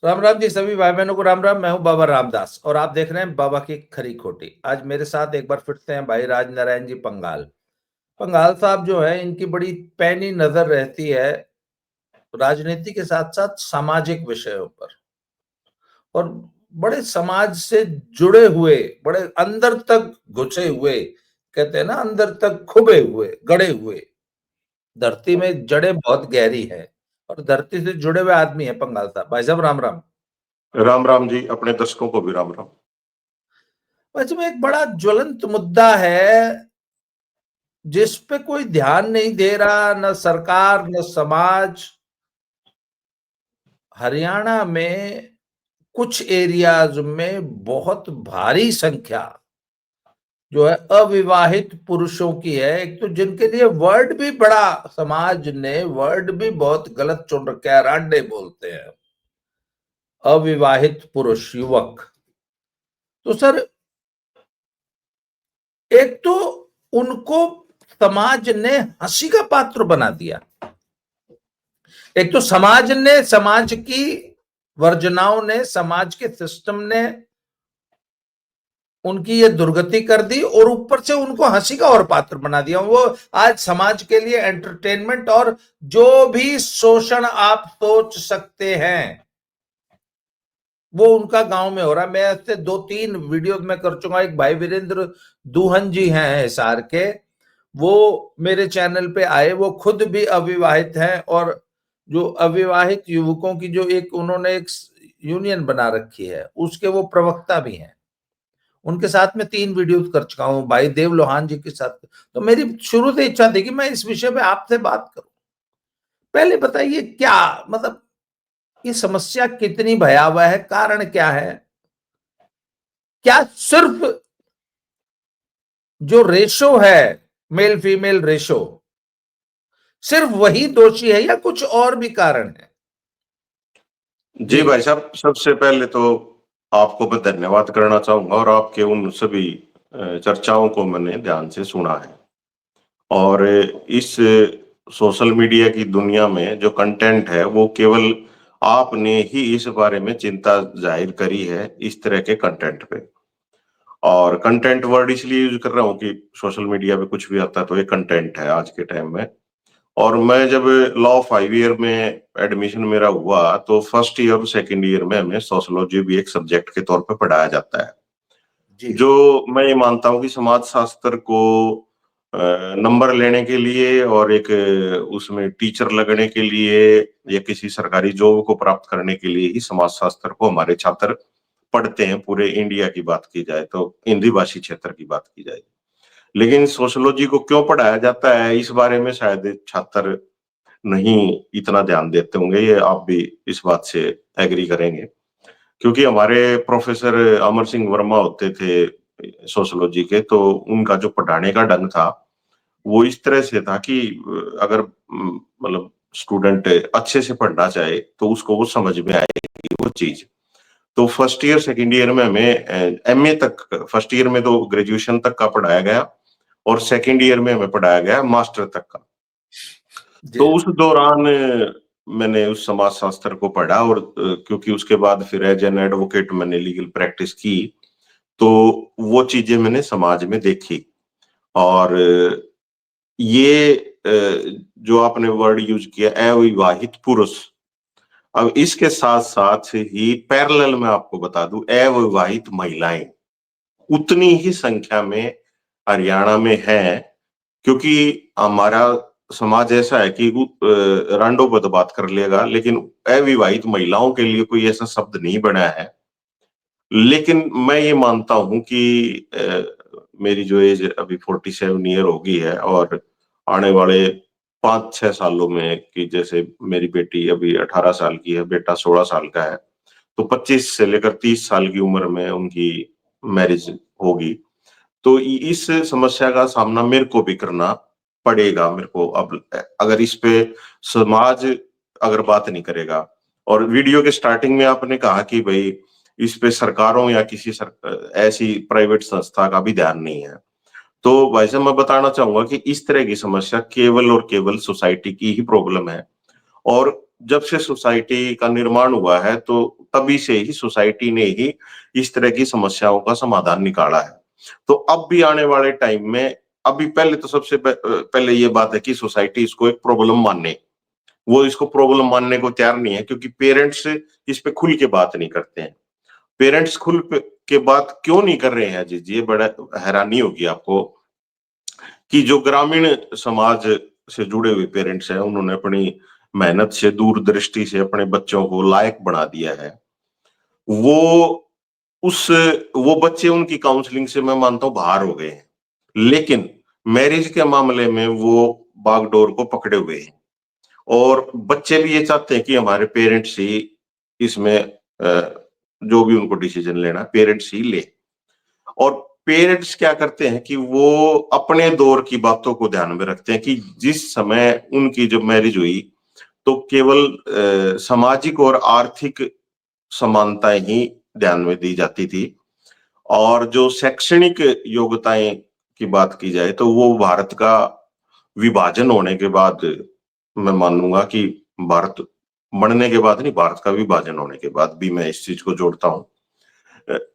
राम राम जी सभी भाई बहनों को राम राम। मैं हूं बाबा रामदास और आप देख रहे हैं बाबा की खरी खोटी। आज मेरे साथ एक बार फिर से हैं भाई राज नारायण जी पंगाल। पंगाल साहब जो है, इनकी बड़ी पैनी नजर रहती है राजनीति के साथ साथ सामाजिक विषयों पर, और बड़े समाज से जुड़े हुए, बड़े अंदर तक घुसे हुए, कहते हैं ना, अंदर तक खुबे हुए, गड़े हुए। धरती में जड़ें बहुत गहरी है और धरती से जुड़े हुए आदमी है पंगाल साहब। भाई साहब राम राम। राम राम जी, अपने दर्शकों को भी राम राम। वैसे में एक बड़ा ज्वलंत मुद्दा है जिस पे कोई ध्यान नहीं दे रहा, न सरकार न समाज। हरियाणा में कुछ एरियाज में बहुत भारी संख्या जो है अविवाहित पुरुषों की है। एक तो जिनके लिए वर्ड भी बड़ा, समाज ने वर्ड भी बहुत गलत चुन रखा है, रांडे बोलते हैं, अविवाहित पुरुष युवक। तो सर, एक तो उनको समाज ने हंसी का पात्र बना दिया। एक तो समाज ने, समाज की वर्जनाओं ने, समाज के सिस्टम ने उनकी ये दुर्गति कर दी और ऊपर से उनको हंसी का और पात्र बना दिया। वो आज समाज के लिए एंटरटेनमेंट और जो भी शोषण आप सोच सकते हैं वो उनका गांव में हो रहा है। मैं ऐसे 2-3 वीडियो में कर चुका। एक भाई वीरेंद्र दुहन जी हैं हिसार के, वो मेरे चैनल पे आए। वो खुद भी अविवाहित हैं और जो अविवाहित युवकों की जो एक उन्होंने एक यूनियन बना रखी है उसके वो प्रवक्ता भी हैं। उनके साथ में 3 वीडियोस कर चुका हूं, भाई देव लोहान जी के साथ। तो मेरी शुरू से इच्छा थी कि मैं इस विषय पे आपसे बात करूं। पहले बताइए, क्या मतलब ये समस्या कितनी भयावह है, कारण क्या है? क्या सिर्फ जो रेशो है, मेल फीमेल रेशो, सिर्फ वही दोषी है या कुछ और भी कारण है? जी भाई साहब, सबसे पहले तो आपको मैं धन्यवाद करना चाहूंगा और आपके उन सभी चर्चाओं को मैंने ध्यान से सुना है। और इस सोशल मीडिया की दुनिया में जो कंटेंट है वो केवल आपने ही इस बारे में चिंता जाहिर करी है इस तरह के कंटेंट पे। और कंटेंट वर्ड इसलिए यूज कर रहा हूँ कि सोशल मीडिया पे कुछ भी आता है तो ये कंटेंट है आज के टाइम में। और मैं जब लॉ 5 ईयर में एडमिशन मेरा हुआ तो फर्स्ट ईयर और सेकंड ईयर में हमें सोशियोलॉजी भी एक सब्जेक्ट के तौर पे पढ़ाया जाता है। जी जो मैं ये मानता हूँ कि समाज शास्त्र को नंबर लेने के लिए और एक उसमें टीचर लगने के लिए या किसी सरकारी जॉब को प्राप्त करने के लिए ही समाज शास्त्र को हमारे छात्र पढ़ते हैं। पूरे इंडिया की बात की जाए तो, हिंदी भाषी क्षेत्र की बात की जाए, लेकिन सोशियोलॉजी को क्यों पढ़ाया जाता है इस बारे में शायद छात्र नहीं इतना ध्यान देते होंगे। ये आप भी इस बात से एग्री करेंगे, क्योंकि हमारे प्रोफेसर अमर सिंह वर्मा होते थे सोशियोलॉजी के, तो उनका जो पढ़ाने का ढंग था वो इस तरह से था कि अगर मतलब स्टूडेंट अच्छे से पढ़ना चाहे तो उसको वो समझ में आएगी वो चीज। तो फर्स्ट ईयर सेकंड ईयर में हमें एमए तक, फर्स्ट ईयर में तो ग्रेजुएशन तक का पढ़ाया गया और सेकंड ईयर में हमें पढ़ाया गया मास्टर तक का। जी तो उस दौरान मैंने उस समाज शास्त्र को पढ़ा और क्योंकि उसके बाद फिर एज एन एडवोकेट मैंने लीगल प्रैक्टिस की, तो वो चीजें मैंने समाज में देखी। और ये जो आपने वर्ड यूज किया अविवाहित पुरुष, अब इसके साथ साथ ही पैरेलल में आपको बता दूं अविवाहित महिलाएं उतनी ही संख्या में हरियाणा में है। क्योंकि हमारा समाज ऐसा है कि रांडोबद बात कर लेगा, लेकिन अविवाहित महिलाओं के लिए कोई ऐसा शब्द नहीं बना है। लेकिन मैं ये मानता हूं कि मेरी जो एज अभी 47 ईयर हो गई है और आने वाले 5-6 सालों में, कि जैसे मेरी बेटी अभी 18 साल की है, बेटा 16 साल का है, तो 25 से लेकर 30 साल की उम्र में उनकी मैरिज होगी। तो इस समस्या का सामना मेरे को भी करना पड़ेगा। मेरे को अब अगर इस पे समाज अगर बात नहीं करेगा, और वीडियो के स्टार्टिंग में आपने कहा कि भाई इस पे सरकारों या किसी ऐसी प्राइवेट संस्था का भी ध्यान नहीं है, तो भाई साहब मैं बताना चाहूंगा कि इस तरह की समस्या केवल और केवल सोसाइटी की ही प्रॉब्लम है। और जब से सोसाइटी का निर्माण हुआ है तो तभी से ही सोसाइटी ने ही इस तरह की समस्याओं का समाधान निकाला है। तो अब भी आने वाले टाइम में, अभी पहले तो सबसे पहले ये बात है कि सोसाइटी इसको एक प्रॉब्लम माने। वो इसको प्रॉब्लम मानने को तैयार नहीं है, क्योंकि पेरेंट्स इस पे खुल के बात नहीं करते हैं। पेरेंट्स के बात क्यों नहीं कर रहे हैं जी, ये बड़ा हैरानी होगी आपको कि जो ग्रामीण समाज से जुड़े हुए पेरेंट्स हैं, उन्होंने अपनी मेहनत से, दूरदृष्टि से अपने बच्चों को लायक बना दिया है। वो उस वो बच्चे उनकी काउंसलिंग से मैं मानता हूँ बाहर हो गए हैं, लेकिन मैरिज के मामले में वो बागडोर को पकड़े हुए हैं। और बच्चे भी ये चाहते हैं कि हमारे पेरेंट्स ही इसमें जो भी उनको डिसीजन लेना पेरेंट्स ही ले। और पेरेंट्स क्या करते हैं कि वो अपने दौर की बातों को ध्यान में रखते हैं कि जिस समय उनकी जब मैरिज हुई तो केवल सामाजिक और आर्थिक समानताएं ही ध्यान में दी जाती थी, और जो शैक्षणिक योग्यताएं की बात की जाए तो वो भारत का विभाजन होने के बाद, मैं मानूंगा कि भारत बनने के बाद नहीं, भारत का विभाजन होने के बाद भी मैं इस चीज को जोड़ता हूँ।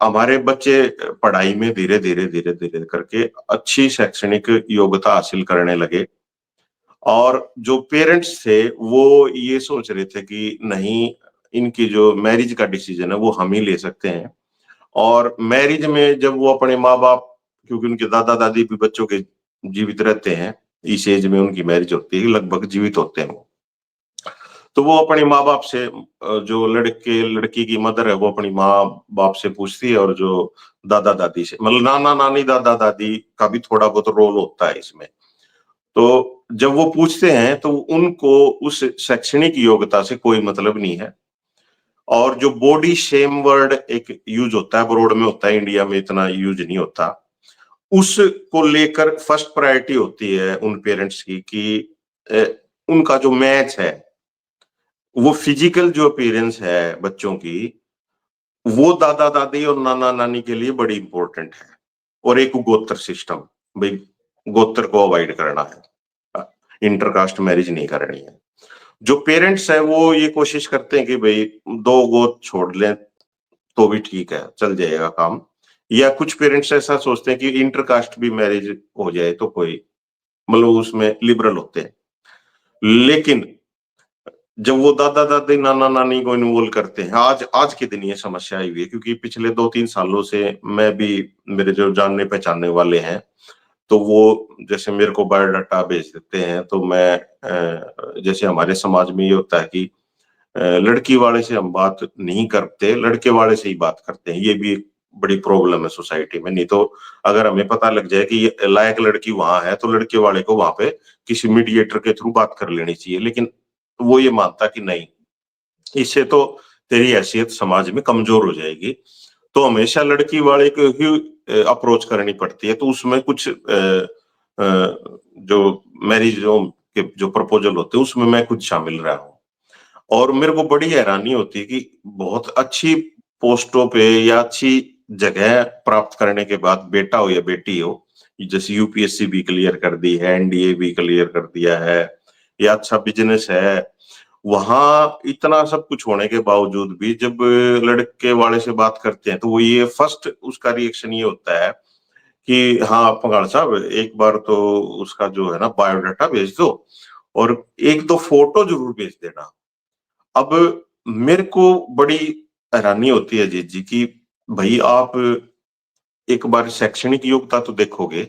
हमारे बच्चे पढ़ाई में धीरे धीरे धीरे धीरे करके अच्छी शैक्षणिक योग्यता हासिल करने लगे, और जो पेरेंट्स थे वो ये सोच रहे थे कि नहीं, इनकी जो मैरिज का डिसीजन है वो हम ही ले सकते हैं। और मैरिज में जब वो अपने माँ बाप, क्योंकि उनके दादा दादी भी बच्चों के जीवित रहते हैं, इस एज में उनकी मैरिज होती है, लगभग जीवित होते हैं वो, तो वो अपने माँ बाप से, जो लड़के लड़की की मदर है वो अपनी माँ बाप से पूछती है, और जो दादा दादी से, मतलब नाना नानी दादा दादी का भी थोड़ा बहुत रोल होता है इसमें। तो जब वो पूछते हैं तो उनको उस शैक्षणिक योग्यता से कोई मतलब नहीं है। और जो बॉडी शेम वर्ड एक यूज होता है, अब्रॉड में होता है, इंडिया में इतना यूज नहीं होता, उसको लेकर फर्स्ट प्रायोरिटी होती है उन पेरेंट्स की कि अ, उनका जो मैच है, वो फिजिकल जो अपीयरेंस है बच्चों की, वो दादा दादी और नाना नानी के लिए बड़ी इंपॉर्टेंट है। और एक गोत्र सिस्टम, भाई गोत्र को अवॉइड करना है, इंटरकास्ट मैरिज नहीं करनी है। जो पेरेंट्स है वो ये कोशिश करते हैं कि भाई दो गोत्र छोड़ लें तो भी ठीक है, चल जाएगा काम। या कुछ पेरेंट्स ऐसा सोचते हैं कि इंटरकास्ट भी मैरिज हो जाए तो कोई, मतलब उसमें लिबरल होते हैं। लेकिन जब वो दादा दादी नाना नानी को इन्वॉल्व करते हैं, आज आज के दिन ये समस्या आई हुई है, क्योंकि पिछले 2-3 सालों से मैं भी, मेरे जो जानने पहचानने वाले हैं, तो वो जैसे मेरे को बायोडाटा भेज देते हैं, तो मैं जैसे हमारे समाज में ये होता है कि लड़की वाले से हम बात नहीं करते, लड़के वाले से ही बात करते हैं। ये भी एक बड़ी प्रॉब्लम है सोसाइटी में। नहीं तो अगर हमें पता लग जाए कि ये लायक लड़की वहां है तो लड़के वाले को वहां पे किसी मीडिएटर के थ्रू बात कर लेनी चाहिए, लेकिन वो ये मानता कि नहीं, इससे तो तेरी हैसियत समाज में कमजोर हो जाएगी, तो हमेशा लड़की वाले को ही अप्रोच करनी पड़ती है। तो उसमें कुछ जो मैरिजों के जो प्रपोजल होते हैं उसमें मैं खुद शामिल रहा हूँ, और मेरे को बड़ी हैरानी होती है कि बहुत अच्छी पोस्टों पे या अच्छी जगह प्राप्त करने के बाद, बेटा हो या बेटी हो, जैसे यूपीएससी भी क्लियर कर दी है, एनडीए भी क्लियर कर दिया है, या अच्छा बिजनेस है, वहां इतना सब कुछ होने के बावजूद भी जब लड़के वाले से बात करते हैं तो वो ये फर्स्ट उसका रिएक्शन ये होता है कि हाँ पंगाल साहब, एक बार तो उसका जो है ना बायोडाटा भेज दो, और एक दो फोटो जरूर भेज देना। अब मेरे को बड़ी हैरानी होती है जी कि भाई आप एक बार शैक्षणिक योग्यता तो देखोगे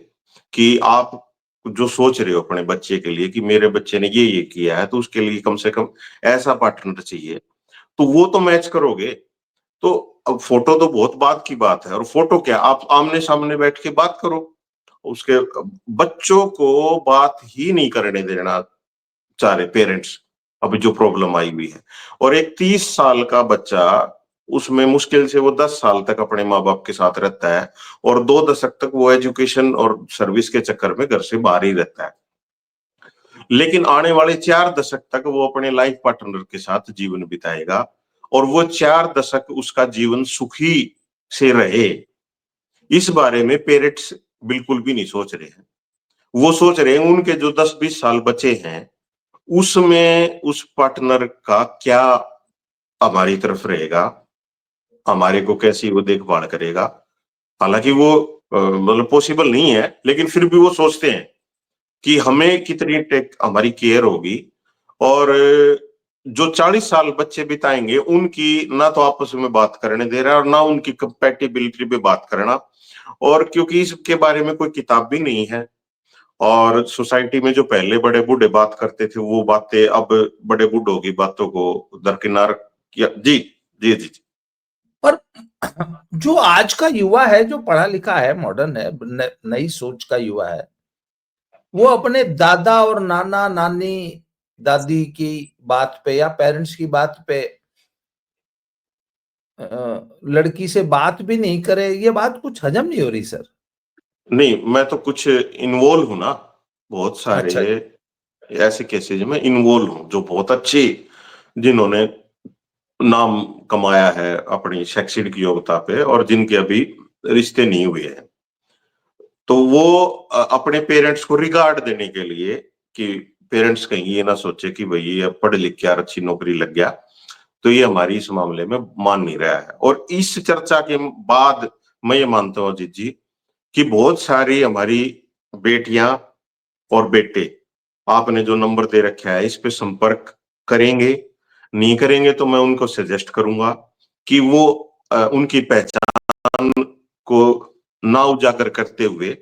कि आप जो सोच रहे हो अपने बच्चे के लिए कि मेरे बच्चे ने ये किया है, तो उसके लिए कम से कम ऐसा पार्टनर चाहिए, तो वो तो मैच करोगे। तो अब फोटो तो बहुत बाद की बात है, और फोटो क्या, आप आमने सामने बैठ के बात करो। उसके बच्चों को बात ही नहीं करने देना चाह रहे पेरेंट्स, अभी जो प्रॉब्लम आई हुई है। और एक 30 साल का बच्चा, उसमें मुश्किल से वो 10 साल तक अपने माँ बाप के साथ रहता है, और 2 दशक तक वो एजुकेशन और सर्विस के चक्कर में घर से बाहर ही रहता है। लेकिन आने वाले 4 दशक तक वो अपने लाइफ पार्टनर के साथ जीवन बिताएगा, और वो 4 दशक उसका जीवन सुखी से रहे, इस बारे में पेरेंट्स बिल्कुल भी नहीं सोच रहे हैं। वो सोच रहे हैं उनके जो 10-20 साल बचे हैं उसमें उस पार्टनर का क्या हमारी तरफ रहेगा, हमारे को कैसी वो देखभाल करेगा। हालांकि वो मतलब पॉसिबल नहीं है, लेकिन फिर भी वो सोचते हैं कि हमें कितनी टेक हमारी केयर होगी। और जो 40 साल बच्चे बिताएंगे उनकी ना तो आपस में बात करने दे रहा है और ना उनकी कंपैटिबिलिटी पे बात करना। और क्योंकि इसके बारे में कोई किताब भी नहीं है, और सोसाइटी में जो पहले बड़े बूढ़े बात करते थे वो बातें अब बड़े बूढ़ों की बातों को दरकिनार किया। जी जी जी जी। और जो आज का युवा है, जो पढ़ा लिखा है, मॉडर्न है, नई सोच का युवा है, वो अपने दादा और नाना नानी दादी की बात पे या पेरेंट्स की बात पे लड़की से बात भी नहीं करे, ये बात कुछ हजम नहीं हो रही सर। नहीं, मैं तो कुछ इन्वॉल्व हूं ना, बहुत अच्छा। सारे ऐसे केसेज में इन्वॉल्व हूं जो बहुत अच्छे, जिन्होंने नाम कमाया है अपनी शैक्षणिक योग्यता पे और जिनके अभी रिश्ते नहीं हुए हैं। तो वो अपने पेरेंट्स को रिगार्ड देने के लिए कि पेरेंट्स कहीं ये ना सोचे कि भाई ये पढ़ लिख के यार अच्छी नौकरी लग गया, तो ये हमारी इस मामले में मान नहीं रहा है। और इस चर्चा के बाद मैं ये मानता हूँ अजीत जी कि बहुत सारी हमारी बेटियां और बेटे, आपने जो नंबर दे रखा है इस पे संपर्क करेंगे। नहीं करेंगे तो मैं उनको सजेस्ट करूंगा कि वो उनकी पहचान को ना उजागर करते हुए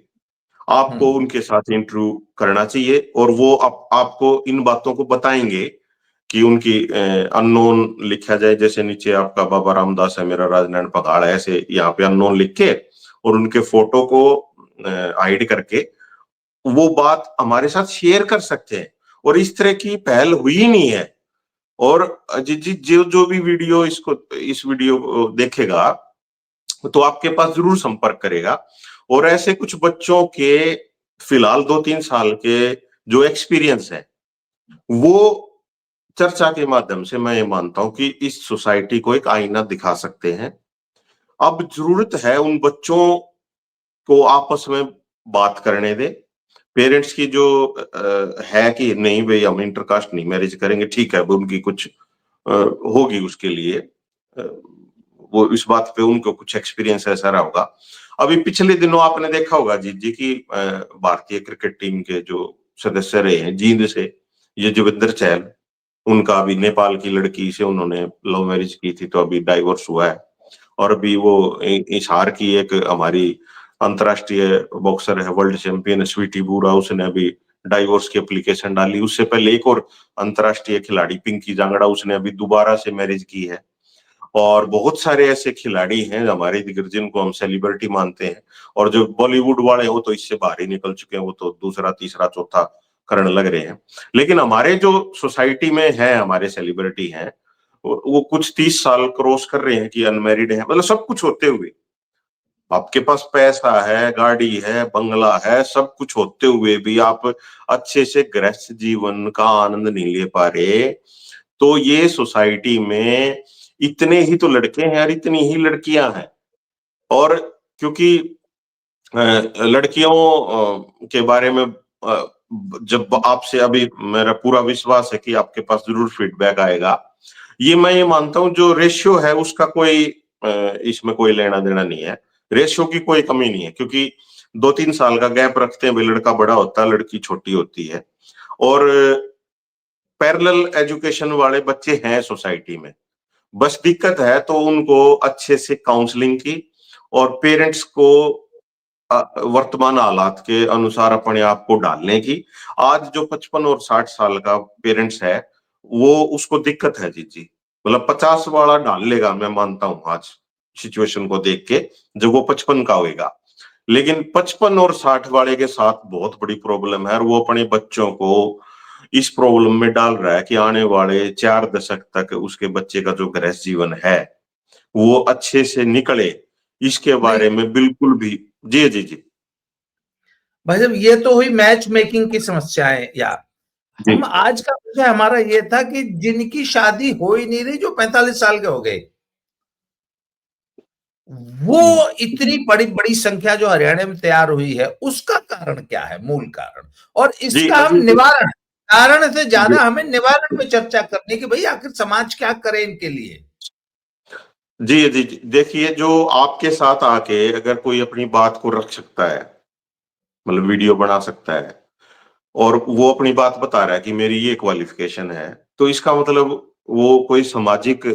आपको हम्म। उनके साथ इंटरव्यू करना चाहिए। और वो आपको इन बातों को बताएंगे कि उनकी अननोन लिखा जाए, जैसे नीचे आपका बाबा रामदास है, मेरा राजनारायण पघाड़ है, ऐसे यहाँ पे अननोन लिख के और उनके फोटो को हाइड करके वो बात हमारे साथ शेयर कर सकते हैं। और इस तरह की पहल हुई ही नहीं है। और जो जो भी वीडियो इस वीडियो को देखेगा तो आपके पास जरूर संपर्क करेगा। और ऐसे कुछ बच्चों के फिलहाल 2-3 साल के जो एक्सपीरियंस है वो चर्चा के माध्यम से मैं ये मानता हूं कि इस सोसाइटी को एक आईना दिखा सकते हैं। अब जरूरत है उन बच्चों को आपस में बात करने दे। पेरेंट्स की जो है कि नहीं भाई हम इंटरकास्ट नहीं मैरिज करेंगे, ठीक है, वो उनकी कुछ होगी उसके लिए, वो इस बात पे उनको कुछ एक्सपीरियंस ऐसा रहा होगा। अभी पिछले दिनों आपने देखा होगा जीत जी की भारतीय क्रिकेट टीम के जो सदस्य रहे हैं जींद से, ये जोगिंदर चहल, उनका अभी नेपाल की लड़की से उन्होंने लव मैरिज की थी तो अभी डाइवोर्स हुआ है। और अभी वो इशार की एक हमारी अंतरराष्ट्रीय बॉक्सर है, वर्ल्ड चैंपियन स्वीटी बूरा, उसने अभी डाइवोर्स की एप्लीकेशन डाली। उससे पहले एक और अंतरराष्ट्रीय खिलाड़ी पिंकी जांगड़ा, उसने अभी दोबारा से मैरिज की है। और बहुत सारे ऐसे खिलाड़ी हैं हमारे दिग्गज जिनको हम सेलिब्रिटी मानते हैं, और जो बॉलीवुड वाले हो तो इससे बाहर ही निकल चुके हैं, वो तो दूसरा तीसरा चौथा करने लग रहे हैं। लेकिन हमारे जो सोसाइटी में है हमारे सेलिब्रिटी हैं, वो कुछ 30 साल क्रॉस कर रहे हैं कि अनमैरिड है, मतलब सब कुछ होते हुए आपके पास पैसा है, गाड़ी है, बंगला है, सब कुछ होते हुए भी आप अच्छे से गृहस्थ जीवन का आनंद नहीं ले पा रहे। तो ये सोसाइटी में इतने ही तो लड़के हैं और इतनी ही लड़कियां हैं। और क्योंकि लड़कियों के बारे में जब आपसे अभी मेरा पूरा विश्वास है कि आपके पास जरूर फीडबैक आएगा। ये मैं ये मानता हूं जो रेशियो है उसका कोई इसमें कोई लेना देना नहीं है। रेशियो की कोई कमी नहीं है, क्योंकि 2-3 साल का गैप रखते हैं भाई, लड़का बड़ा होता है लड़की छोटी होती है। और पैरेलल एजुकेशन वाले बच्चे हैं सोसाइटी में। बस दिक्कत है तो उनको अच्छे से काउंसलिंग की और पेरेंट्स को वर्तमान हालात के अनुसार अपने आप को ढालने की। आज जो 55 और 60 साल का पेरेंट्स है वो उसको दिक्कत है जी जी, मतलब 50 वाला ढाल लेगा, मैं मानता हूं आज सिचुएशन को देख के, जब वो 55 का होएगा। लेकिन 55 और 60 वाले के साथ बहुत बड़ी प्रॉब्लम है और वो अपने बच्चों को इस प्रॉब्लम में डाल रहा है कि आने वाले 4 दशक तक उसके बच्चे का जो गृहस्थ जीवन है वो अच्छे से निकले, इसके नहीं बारे में बिल्कुल भी। जी जी जी भाई साहब, ये तो हुई मैच मेकिंग की समस्याएं। या जी हम आज का विषय हमारा ये था कि जिनकी शादी हो ही नहीं रही, जो 45 साल के हो गए, वो इतनी बड़ी बड़ी संख्या जो हरियाणा में तैयार हुई है, उसका कारण क्या है, मूल कारण, और जी इसका हम अजीत जी, निवारण। कारण से ज्यादा हमें निवारण में चर्चा करनी कि भाई आखिर समाज क्या करे इनके लिए। जी, जी, जी। देखिए, जो आपके साथ आके अगर कोई अपनी बात को रख सकता है, मतलब वीडियो बना सकता है और वो अपनी बात बता रहा है कि मेरी ये क्वालिफ़िकेशन है, तो इसका मतलब वो कोई सामाजिक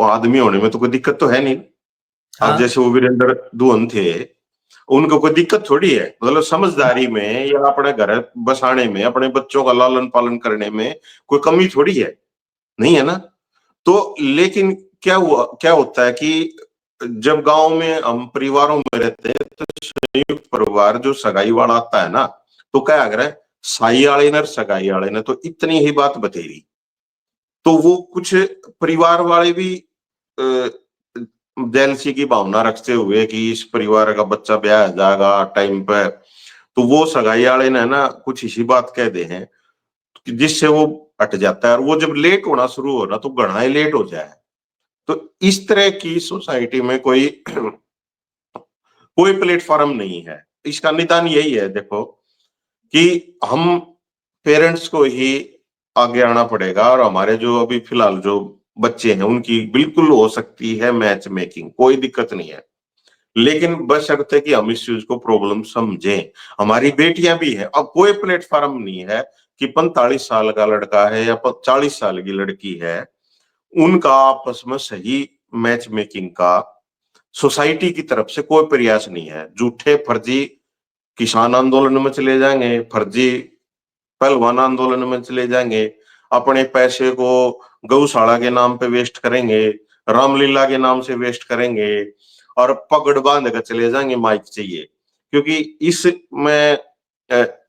आदमी होने में तो कोई दिक्कत तो है नहीं। अब हाँ जैसे वो वीरेंद्र दुहन थे, उनको कोई दिक्कत थोड़ी है। मतलब समझदारी में या अपने घर बसाने में, अपने बच्चों का लालन-पालन करने में कोई कमी थोड़ी है, नहीं है ना? तो लेकिन क्या होता है कि जब गाँव में हम परिवारों में रहते हैं, तो संयुक्त परिवार जो सगाई वाला आता है ना, तो क्या अगर है, साई आले ने और सगाई आले ने तो इतनी ही बात बतेरी। तो वो कुछ परिवार वाले भी अ, जेलसी की भावना रखते हुए कि इस परिवार का बच्चा ब्याह हो जाएगा टाइम पे, तो वो सगाई वाले ने ना कुछ इसी बात कह दे हैं, कि जिससे वो हट जाता है और वो जब लेट होना शुरू हो ना तो घना ही लेट हो जाए। तो इस तरह की सोसाइटी में कोई कोई प्लेटफ़ॉर्म नहीं है। इसका निदान यही है देखो कि हम पेरेंट्स को ही आगे आना पड़ेगा और हमारे जो अभी फिलहाल जो बच्चे हैं उनकी बिल्कुल हो सकती है मैच मेकिंग, कोई दिक्कत नहीं है। लेकिन बशर्ते कि हम इस चीज़ को प्रॉब्लम समझें। हमारी बेटियाँ भी हैं, अब कोई प्लेटफ़ॉर्म नहीं है कि 45 साल का लड़का है या 40 साल की लड़की है, उनका आपस में सही मैच मेकिंग का सोसाइटी की तरफ से कोई प्रयास नहीं है। झूठे फर्जी किसान आंदोलन में चले जाएँगे, फर्जी पहलवान आंदोलन में चले जाएँगे, अपने पैसे को गौशाला के नाम पे वेस्ट करेंगे, रामलीला के नाम से वेस्ट करेंगे और पगड़ बांध कर चले जाएँगे माइक चाहिए। क्योंकि इसमें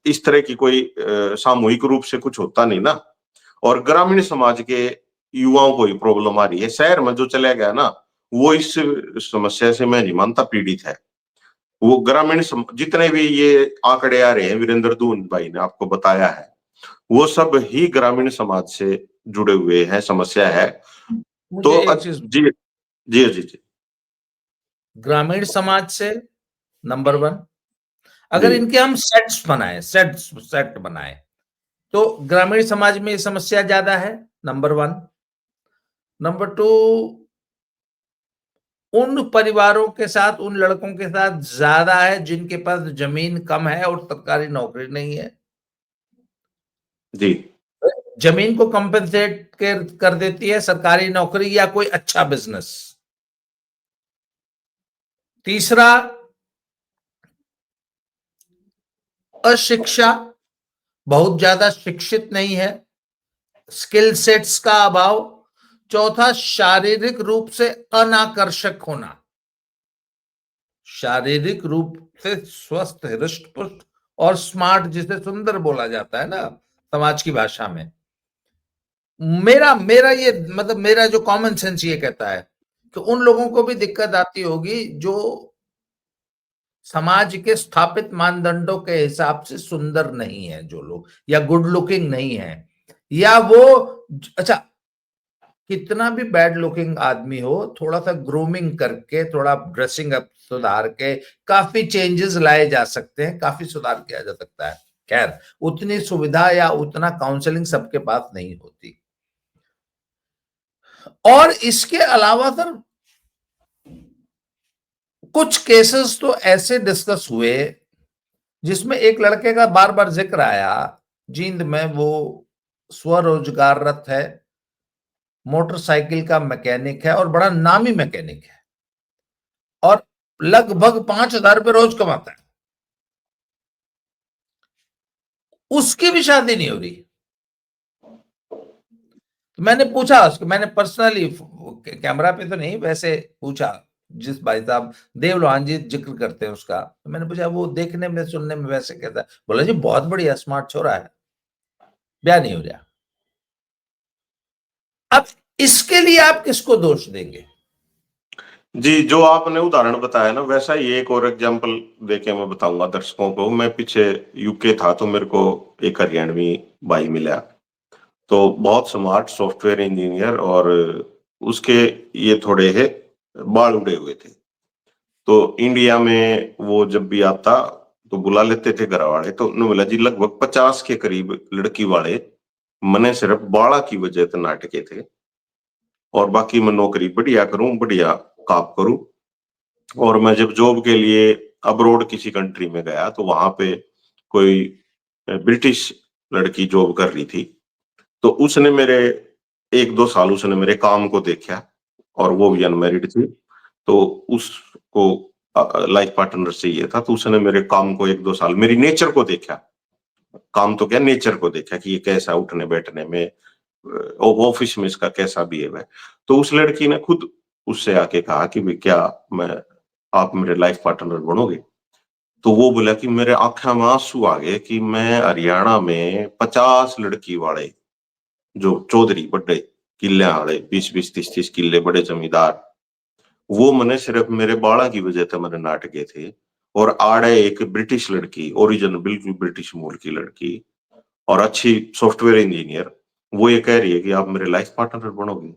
इस तरह की कोई सामूहिक रूप से कुछ होता नहीं ना और ग्रामीण समाज के युवाओं को ही प्रॉब्लम आ रही है। शहर में जो चला गया ना, वो इस समस्या से मैं नहीं मानता पीड़ित है। वो ग्रामीण जितने भी ये आंकड़े आ रहे हैं वीरेंद्र दून भाई ने आपको बताया है, वो सब ही ग्रामीण समाज से जुड़े हुए हैं, समस्या है। तो मुझे एक चीज, जी, जी, जी, जी, ग्रामीण समाज से नंबर वन, जी, अगर इनके हम सेट्स बनाए, सेट बनाए, तो ग्रामीण समाज में ये समस्या ज्यादा है, नंबर वन। नंबर टू, उन परिवारों के साथ, उन लड़कों के साथ ज्यादा है जिनके पास जमीन कम है और सरकारी नौकरी नहीं है। जी, जमीन को कंपनसेट कर देती है सरकारी नौकरी या कोई अच्छा बिजनेस। तीसरा, अशिक्षा, बहुत ज्यादा शिक्षित नहीं है, स्किल सेट्स का अभाव। चौथा, शारीरिक रूप से अनाकर्षक होना, शारीरिक रूप से स्वस्थ, हृष्ट पुष्ट और स्मार्ट, जिसे सुंदर बोला जाता है ना समाज की भाषा में। मेरा मेरा ये मतलब मेरा जो कॉमन सेंस ये कहता है कि उन लोगों को भी दिक्कत आती होगी जो समाज के स्थापित मानदंडों के हिसाब से सुंदर नहीं है, जो लोग या गुड लुकिंग नहीं है, या वो, अच्छा, कितना भी बैड लुकिंग आदमी हो, थोड़ा सा ग्रूमिंग करके, थोड़ा ड्रेसिंग अप सुधार के काफी चेंजेस लाए जा सकते हैं, काफी सुधार किया जा सकता है। खैर, उतनी सुविधा या उतना काउंसलिंग सबके पास नहीं होती। और इसके अलावा सर, कुछ केसेस तो ऐसे डिस्कस हुए जिसमें एक लड़के का बार बार जिक्र आया, जींद में वो स्वरोजगाररत है, मोटरसाइकिल का मैकेनिक है और बड़ा नामी मैकेनिक है और लगभग 5,000 रुपये रोज कमाता है। उसकी भी शादी नहीं हो रही। तो मैंने पूछा उसको, मैंने पर्सनली कैमरा पे तो नहीं, वैसे पूछा, जिस भाई साहब देव लोहान जी जिक्र करते हैं उसका, तो मैंने पूछा वो देखने में सुनने में वैसे कैसा है? बोला जी बहुत बढ़िया स्मार्ट छोरा है, ब्याह नहीं हो रहा। अब इसके लिए आप किसको दोष देंगे? जी, जो आपने उदाहरण बताया ना वैसा ही एक और एग्जांपल देके मैं बताऊँगा दर्शकों को। मैं पीछे यूके था तो मेरे को एक हरियाणवी भाई मिला, तो बहुत स्मार्ट सॉफ्टवेयर इंजीनियर और उसके ये थोड़े बाल उड़े हुए थे। तो इंडिया में वो जब भी आता तो बुला लेते थे घर वाले, तो उन्होंने बोला जी लगभग 50 के करीब लड़की वाले मने सिर्फ बाड़ा की वजह से नाटके थे, और बाकी मैं नौकरी बढ़िया करूं, बढ़िया काम करूं। और मैं जब जॉब के लिए अब्रोड किसी कंट्री में गया तो वहां पे कोई ब्रिटिश लड़की जॉब कर रही थी, तो उसने मेरे 1-2 साल उसने मेरे काम को देखा, और वो भी अनमैरिड थी, तो उसको लाइफ पार्टनर चाहिए था, तो उसने मेरे काम को 1-2 साल, मेरी नेचर को देखा, काम तो क्या नेचर को देखा कि ये कैसा उठने बैठने में, ऑफिस में इसका कैसा बिहेव है। तो उस लड़की ने खुद उससे आके कहा कि भाई क्या मैं आप मेरे लाइफ पार्टनर बनोगे? तो वो बोला कि मेरे आंखों में आंसू आ गए कि मैं हरियाणा में 50 लड़की वाले जो चौधरी बड़े किले वाले 20-20 30-30 किले बड़े जमींदार, वो मैंने सिर्फ मेरे बाड़ा की वजह से मैंने नाटके थे, और आड़े एक ब्रिटिश लड़की, ओरिजिनल बिल्कुल ब्रिटिश मूल की लड़की और अच्छी सॉफ्टवेयर इंजीनियर, वो ये कह रही है कि आप मेरे लाइफ पार्टनर बनोगे।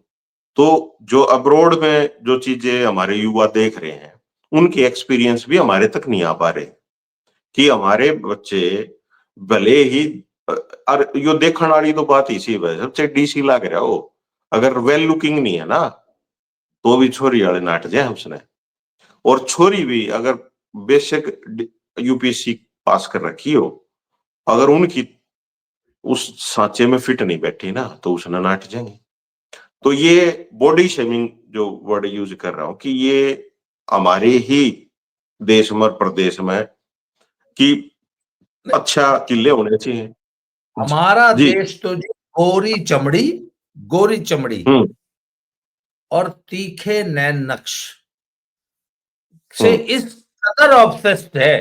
तो जो अब्रॉड में जो चीजें हमारे युवा देख रहे हैं, उनके एक्सपीरियंस भी हमारे तक नहीं आ पा रहे कि हमारे बच्चे भले ही और यो देखने वाली तो बात इसी है, सबसे डीसी लग रहा हो, अगर वेल लुकिंग नहीं है ना, तो भी छोरी वाले नाट जाए उसने, और छोरी भी अगर बेशक यूपीएससी पास कर रखी हो, अगर उनकी उस सांचे में फिट नहीं बैठी ना, तो उसने नाट जाएंगे। तो ये बॉडी शेमिंग जो वर्ड यूज कर रहा हूं कि ये हमारे ही देश में और प्रदेश में कि अच्छा किले होने चाहिए। हमारा जी। देश तो जी गोरी चमड़ी, गोरी चमड़ी हम्म। और तीखे नैन नक्श से हम्म। इस कदर ऑब्सेस्ड है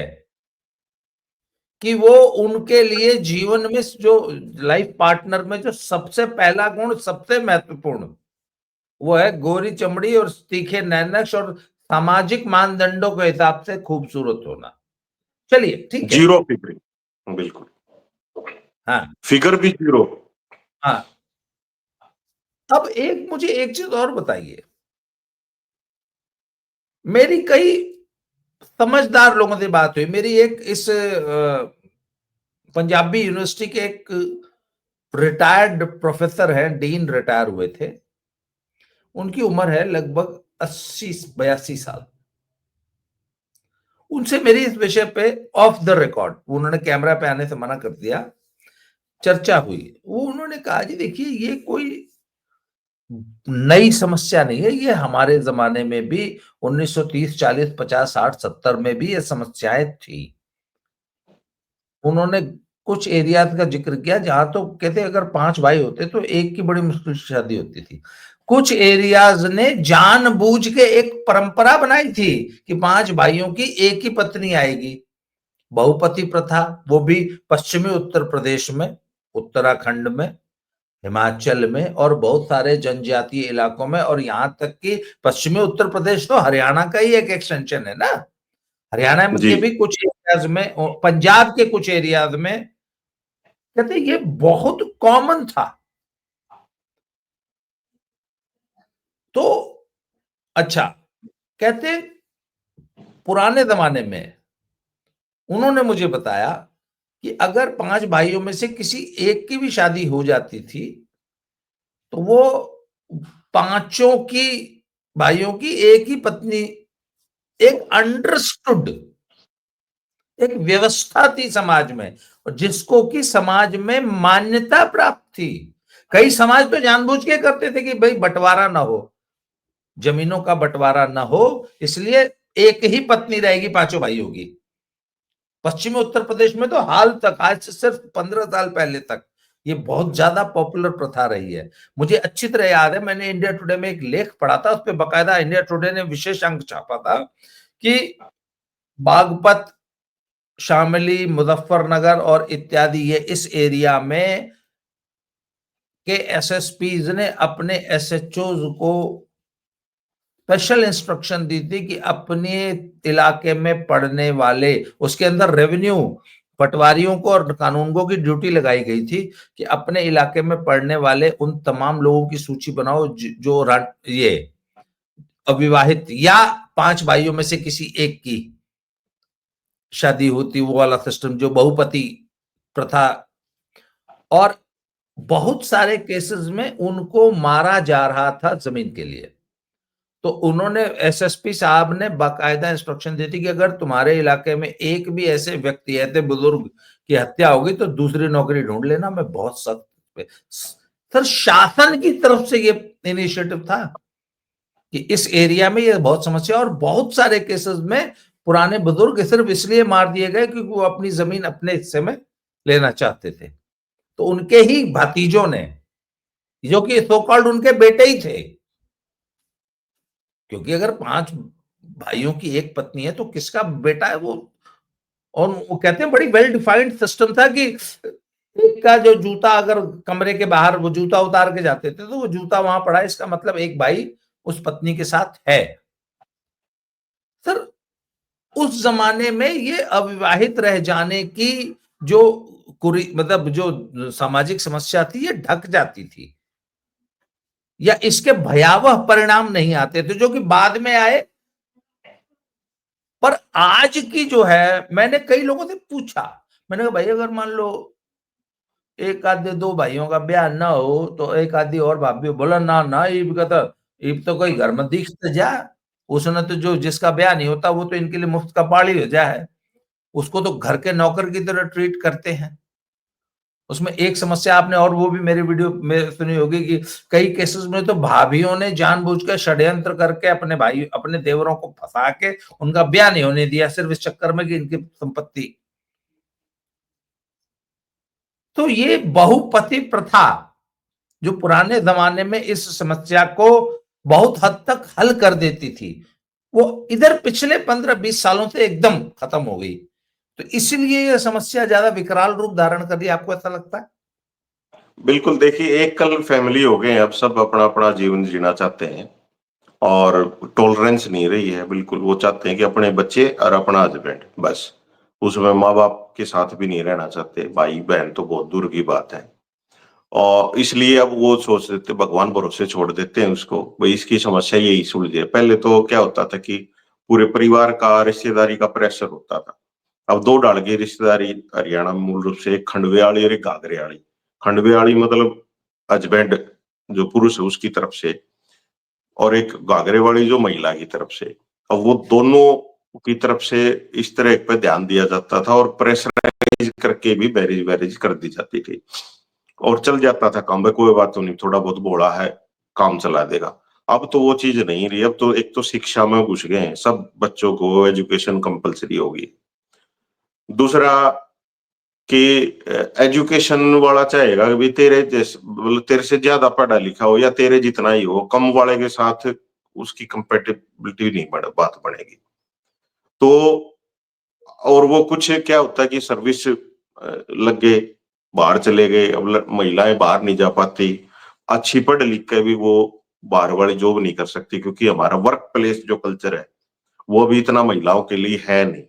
कि वो उनके लिए जीवन में जो लाइफ पार्टनर में जो सबसे पहला गुण, सबसे महत्वपूर्ण, वो है गोरी चमड़ी और तीखे नैनक्स और सामाजिक मानदंडों के हिसाब से खूबसूरत होना। चलिए ठीक है। जीरो फिगर, बिल्कुल हाँ फिगर भी जीरो। हाँ। अब एक मुझे एक चीज और बताइए, मेरी कई समझदार लोगों से बात हुई, मेरी एक इस पंजाबी यूनिवर्सिटी के एक रिटायर्ड प्रोफेसर हैं, डीन रिटायर हुए थे, उनकी उम्र है लगभग 80-82 साल। उनसे मेरी इस विषय पे ऑफ द रिकॉर्ड, उन्होंने कैमरा पे आने से मना कर दिया, चर्चा हुई। वो उन्होंने कहा जी देखिए ये कोई नई समस्या नहीं है, ये हमारे जमाने में भी 1930 40 50 60 70 में भी ये समस्याएं थी। उन्होंने कुछ एरियाज का जिक्र किया जहां तो कहते अगर 5 भाई होते तो एक की बड़ी मुश्किल से शादी होती थी। कुछ एरियाज ने जानबूझ के एक परंपरा बनाई थी कि 5 भाइयों की एक ही पत्नी आएगी, बहुपति प्रथा, वो भी पश्चिमी उत्तर प्रदेश में, उत्तराखंड में, हिमाचल में और बहुत सारे जनजातीय इलाकों में, और यहां तक कि पश्चिमी उत्तर प्रदेश तो हरियाणा का ही एक एक्सटेंशन है ना। हरियाणा में जी। के भी कुछ एरियाज में, पंजाब के कुछ एरियाज में कहते ये बहुत कॉमन था। तो अच्छा, कहते पुराने जमाने में उन्होंने मुझे बताया कि अगर 5 भाइयों में से किसी एक की भी शादी हो जाती थी तो वो पांचों की भाइयों की एक ही पत्नी, एक अंडरस्टूड एक व्यवस्था थी समाज में, और जिसको कि समाज में मान्यता प्राप्त थी। कई समाज तो जानबूझ के करते थे कि भाई बंटवारा ना हो, जमीनों का बंटवारा ना हो, इसलिए एक ही पत्नी रहेगी, पांचों भाई होगी। पश्चिमी उत्तर प्रदेश में तो हाल तक, आज से सिर्फ 15 साल पहले तक ये बहुत ज्यादा पॉपुलर प्रथा रही है। मुझे अच्छी तरह याद है, मैंने इंडिया टुडे में एक लेख पढ़ा था, उस पर बकायदा इंडिया टुडे ने विशेष अंक छापा था कि बागपत, शामली, मुजफ्फरनगर और इत्यादि ये इस एरिया में के एसएसपीज ने अपने एसएचओज को स्पेशल इंस्ट्रक्शन दी थी कि अपने इलाके में पड़ने वाले, उसके अंदर रेवेन्यू पटवारियों को और कानूनगों की ड्यूटी लगाई गई थी कि अपने इलाके में पड़ने वाले उन तमाम लोगों की सूची बनाओ जो ये अविवाहित या 5 भाइयों में से किसी एक की शादी होती, वो वाला सिस्टम जो बहुपति प्रथा, और बहुत सारे केसेस में उनको मारा जा रहा था जमीन के लिए। तो उन्होंने, एसएसपी साहब ने बाकायदा इंस्ट्रक्शन दी थी कि अगर तुम्हारे इलाके में एक भी ऐसे व्यक्ति, ऐसे बुजुर्ग की हत्या होगी तो दूसरी नौकरी ढूंढ लेना। मैं बहुत सख्त सर, शासन की तरफ से ये इनिशिएटिव था कि इस एरिया में ये बहुत समस्या, और बहुत सारे केसेस में पुराने बुजुर्ग सिर्फ इसलिए मार दिए गए क्योंकि वो अपनी जमीन अपने हिस्से में लेना चाहते थे। तो उनके ही भतीजों ने, जो कि सो कॉल्ड उनके बेटे ही थे, क्योंकि अगर 5 भाइयों की एक पत्नी है तो किसका बेटा है वो। और वो कहते हैं बड़ी वेल डिफाइंड सिस्टम था कि एक का जो जूता, अगर कमरे के बाहर वो जूता उतार के जाते थे तो वो जूता वहां पड़ा है, इसका मतलब एक भाई उस पत्नी के साथ है। सर, उस जमाने में ये अविवाहित रह जाने की जो कुरी, मतलब जो सामाजिक समस्या थी, ये ढक जाती थी, या इसके भयावह परिणाम नहीं आते थे, जो कि बाद में आए। पर आज की जो है, मैंने कई लोगों से पूछा, मैंने कहा भाई अगर मान लो एक आधे 2 भाइयों का ब्याह ना हो तो एक आधी और भाभी हो। बोला ना ना, इब तो कोई घर में दिख तो जा, उसने तो जो जिसका ब्याह नहीं होता वो तो इनके लिए मुफ्त का पाड़ी हो जाए, उसको तो घर के नौकर की तरह ट्रीट करते हैं। उसमें एक समस्या आपने और वो भी मेरी वीडियो में सुनी होगी कि कई केसेस में तो भाभीियों ने जानबूझकर षड्यंत्र करके अपने भाई, अपने देवरों को फंसा के उनका ब्याह नहीं होने दिया, सिर्फ इस चक्कर में कि इनकी संपत्ति। तो ये बहुपति प्रथा जो पुराने जमाने में इस समस्या को बहुत हद तक हल कर देती थी, वो इधर पिछले 15-20 सालों से एकदम खत्म हो गई। तो इसीलिए यह समस्या ज्यादा विकराल रूप धारण कर रही है, आपको ऐसा लगता है? बिल्कुल, देखिए एकल फैमिली हो गए, अब सब अपना-अपना जीवन जीना चाहते हैं और टॉलरेंस नहीं रही है बिल्कुल। वो चाहते हैं कि अपने बच्चे और अपना हस्बैंड बस, उसमें माँ-बाप के साथ भी नहीं रहना चाहते, भाई-बहन तो बहुत दूर की बात है। और इसलिए अब वो सोच देते, भगवान भरोसे छोड़ देते हैं उसको, भई इसकी समस्या यही सुलझे। पहले तो क्या होता था कि पूरे परिवार का, रिश्तेदारी का प्रेशर होता था। अब 2 ढाल की रिश्तेदारी हरियाणा में मूल रूप से एक खंडवे वाली और एक घाघरे वाली। खंडवे वाली मतलब हस्बैंड जो पुरुष है उसकी तरफ से, और एक घाघरे वाली जो महिला की तरफ से। अब वो दोनों की तरफ से इस तरह पे ध्यान दिया जाता था और प्रेशराइज करके भी मैरिज वैरिज कर दी जाती थी और चल जाता था काम। भाई कोई बात तो नहीं, थोड़ा बहुत बोला है, काम चला देगा। अब तो वो चीज नहीं रही। अब तो एक तो शिक्षा में घुस गए हैं, सब बच्चों को एजुकेशन कंपलसरी होगी। दूसरा कि एजुकेशन वाला चाहेगा कि भाई तेरे जैसे, मतलब तेरे से ज्यादा पढ़ा लिखा हो या तेरे जितना ही हो, कम वाले के साथ उसकी कंपेटिबिलिटी नहीं बात बनेगी। तो और वो कुछ क्या होता है कि सर्विस लग गए, बाहर चले गए, अब महिलाएं बाहर नहीं जा पाती, अच्छी पढ़ लिख के भी वो बाहर वाली जॉब नहीं कर सकती, क्योंकि हमारा वर्क प्लेस जो कल्चर है वो अभी इतना महिलाओं के लिए है नहीं।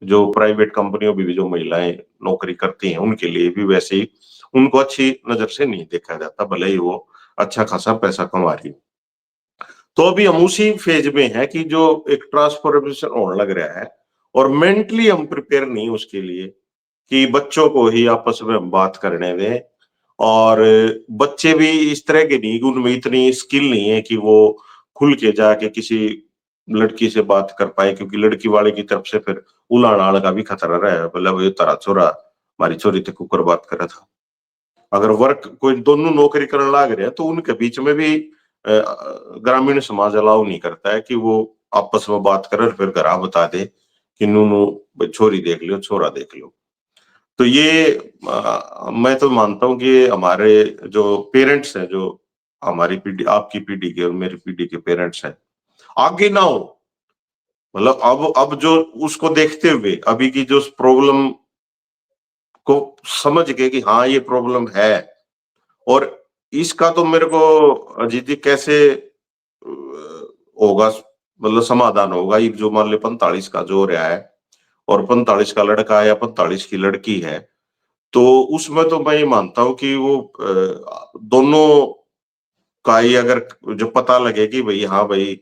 जो प्राइवेट कंपनियों में भी जो महिलाएं नौकरी करती हैं उनके लिए भी वैसे ही उनको अच्छी नजर से नहीं देखा जाता, भले ही वो अच्छा खासा पैसा कमा रही। तो अभी हम उसी फेज में है कि जो एक ट्रांसफॉर्मेशन होने लग रहा है, और मेंटली हम प्रिपेयर नहीं उसके लिए कि बच्चों को ही आपस में हम बात करने दें। और बच्चे भी इस तरह के नहीं, उनमें इतनी स्किल नहीं है कि वो खुल के जाके किसी लड़की से बात कर पाए, क्योंकि लड़की वाले की तरफ से फिर उलाण आड़ का भी खतरा रहा, मतलब ये तारा छोरा हमारी छोरी तक ऊपर बात करा था। अगर वर्क कोई दोनों नौकरी करने लग रहे हैं तो उनके बीच में भी ग्रामीण समाज अलाउ नहीं करता है कि वो आपस में बात करे और फिर घर बता दे कि नू छोरी देख लो, छोरा देख लो। तो ये मैं तो मानता हूँ कि हमारे जो पेरेंट्स हैं, जो हमारी पीढ़ी, आपकी पीढ़ी के और मेरी पीढ़ी के पेरेंट्स हैं, आगे ना हो। मतलब अब जो उसको देखते हुए अभी की जो प्रॉब्लम को समझ के कि हाँ ये प्रॉब्लम है, और इसका तो मेरे को अजीत जी कैसे होगा, मतलब समाधान होगा। ये जो मान लो 45 का जो रहा है और 45 का लड़का है या 45 की लड़की है, तो उसमें तो मैं ये मानता हूँ कि वो दोनों का ही अगर जो पता लगे कि भाई हाँ भाई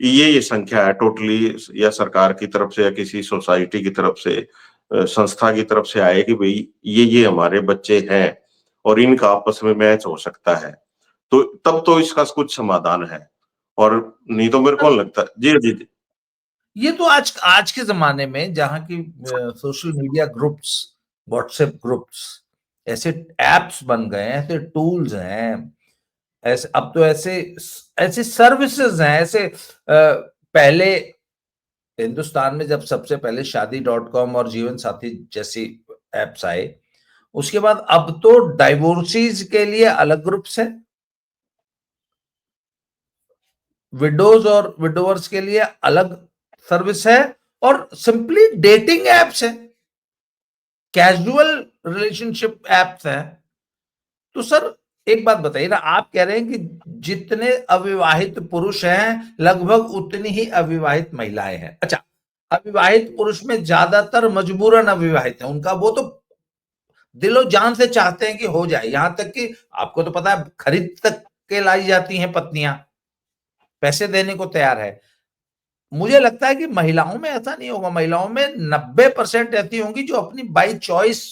ये संख्या है टोटली, या सरकार की तरफ से या किसी सोसाइटी की तरफ से, संस्था की तरफ से आए कि भाई ये हमारे बच्चे हैं और इनका आपस में मैच हो सकता है, तो तब तो इसका कुछ समाधान है, और नहीं तो मेरे को नहीं लगता। जी जी जी। ये तो आज आज के जमाने में जहां की social media groups, WhatsApp groups, ऐसे एप्स बन गए हैं, ऐसे टूल्स हैं, ऐसे अब तो ऐसे ऐसे सर्विसेज हैं, ऐसे पहले हिंदुस्तान में जब सबसे पहले शादी.com और जीवन साथी जैसी एप्स आए, उसके बाद अब तो डाइवोर्सीज के लिए अलग ग्रुप्स हैं, विडोज और विडोवर्स के लिए अलग सर्विस है, और सिंपली डेटिंग एप्स है, कैजुअल रिलेशनशिप एप्स हैं। तो सर एक बात बताइए ना, आप कह रहे हैं कि जितने अविवाहित पुरुष हैं लगभग उतनी ही अविवाहित महिलाएं हैं। अच्छा, अविवाहित पुरुष में ज्यादातर मजबूरन अविवाहित हैं, उनका वो तो दिलो जान से चाहते हैं कि हो जाए, यहां तक कि आपको तो पता है खरीद तक के लाई जाती हैं पत्नियां, पैसे देने को तैयार है। मुझे लगता है कि महिलाओं में ऐसा नहीं होगा, महिलाओं में 90% ऐसी होंगी जो अपनी बाई चॉइस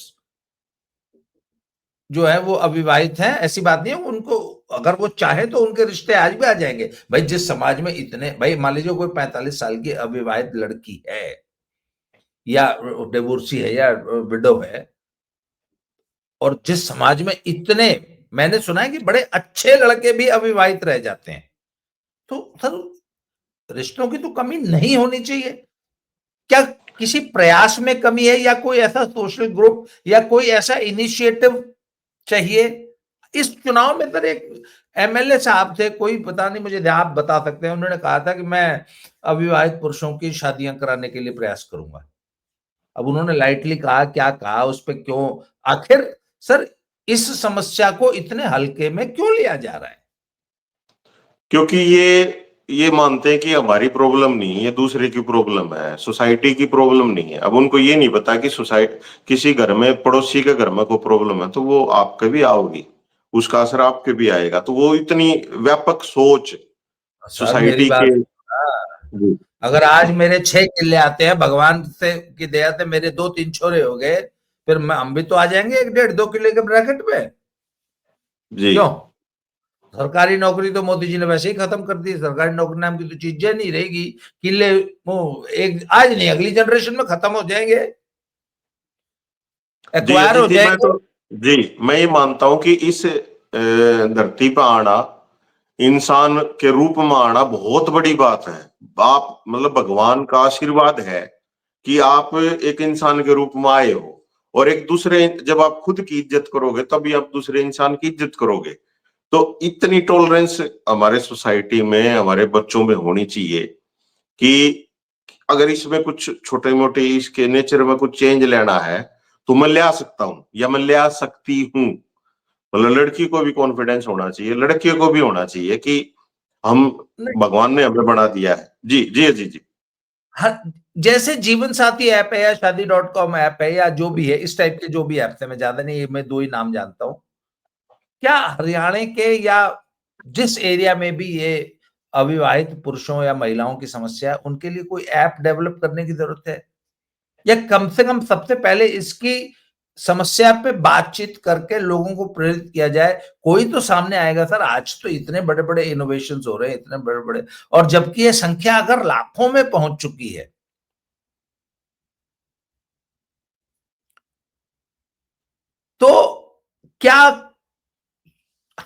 जो है वो अविवाहित हैं। ऐसी बात नहीं है, उनको अगर वो चाहे तो उनके रिश्ते आज भी आ जाएंगे। भाई जिस समाज में इतने, भाई मान लीजिए कोई 45 साल की अविवाहित लड़की है या डिवोर्सी है या विडो है, और जिस समाज में इतने, मैंने सुना है कि बड़े अच्छे लड़के भी अविवाहित रह जाते हैं, तो सर रिश्तों की तो कमी नहीं होनी चाहिए। क्या किसी प्रयास में कमी है, या कोई ऐसा सोशल ग्रुप या कोई ऐसा इनिशिएटिव चाहिए? इस चुनाव में सर एक एमएलए साहब थे, कोई पता नहीं मुझे, आप बता सकते हैं, उन्होंने कहा था कि मैं अविवाहित पुरुषों की शादियां कराने के लिए प्रयास करूंगा। अब उन्होंने लाइटली कहा, क्या कहा, उस पर क्यों, आखिर सर इस समस्या को इतने हल्के में क्यों लिया जा रहा है? क्योंकि ये मानते हैं कि हमारी प्रॉब्लम नहीं है, ये दूसरे की प्रॉब्लम है, सोसाइटी की प्रॉब्लम नहीं है। अब उनको ये नहीं पता कि सोसाइटी, किसी घर में, पड़ोसी के घर में कोई प्रॉब्लम है तो वो आपके भी आओगी, उसका असर आपके भी आएगा। तो वो इतनी व्यापक सोच सर मेरी सोसाइटी बात, के। हाँ, जी अगर आज मेरे 6 किले आते हैं, भगवान से की दया से मेरे 2-3 छोरे हो गए, फिर हम भी तो आ जाएंगे 1-1.5-2 किले के ब्रैकेट में। जी क्यों? सरकारी नौकरी तो मोदी जी ने वैसे ही खत्म कर दी, सरकारी नौकरी नाम की तो चीजें नहीं रहेगी। किले वो एक आज नहीं अगली जनरेशन में खत्म हो जाएंगे, जी एक्वायर हो अदिति, मैं जाएंगे। तो, जी मैं ये मानता हूं कि इस धरती पर आना, इंसान के रूप में आना बहुत बड़ी बात है। आप मतलब भगवान का आशीर्वाद है कि आप एक इंसान के रूप में आए हो, और एक दूसरे, जब आप खुद की इज्जत करोगे तभी आप दूसरे इंसान की इज्जत करोगे। तो इतनी टॉलरेंस हमारे सोसाइटी में, हमारे बच्चों में होनी चाहिए कि अगर इसमें कुछ छोटे मोटे, इसके नेचर में कुछ चेंज लेना है तो मैं ले आ सकता हूं या मैं ले आ सकती हूँ। मतलब लड़की को भी कॉन्फिडेंस होना चाहिए, लड़के को भी होना चाहिए कि हम, भगवान ने हमें बना दिया है। जी जी जी जी। हर जैसे जीवन साथी ऐप है या शादी.com ऐप है या जो भी है, इस टाइप के जो भी ऐप्स है, मैं ज्यादा नहीं, मैं 2 ही नाम जानता हूं। क्या हरियाणा के या जिस एरिया में भी ये अविवाहित पुरुषों या महिलाओं की समस्या है, उनके लिए कोई ऐप डेवलप करने की जरूरत है? या कम से कम सबसे पहले इसकी समस्या पे बातचीत करके लोगों को प्रेरित किया जाए, कोई तो सामने आएगा। सर आज तो इतने बड़े बड़े इनोवेशन हो रहे हैं, इतने बड़े बड़े, और जबकि ये संख्या अगर लाखों में पहुंच चुकी है, तो क्या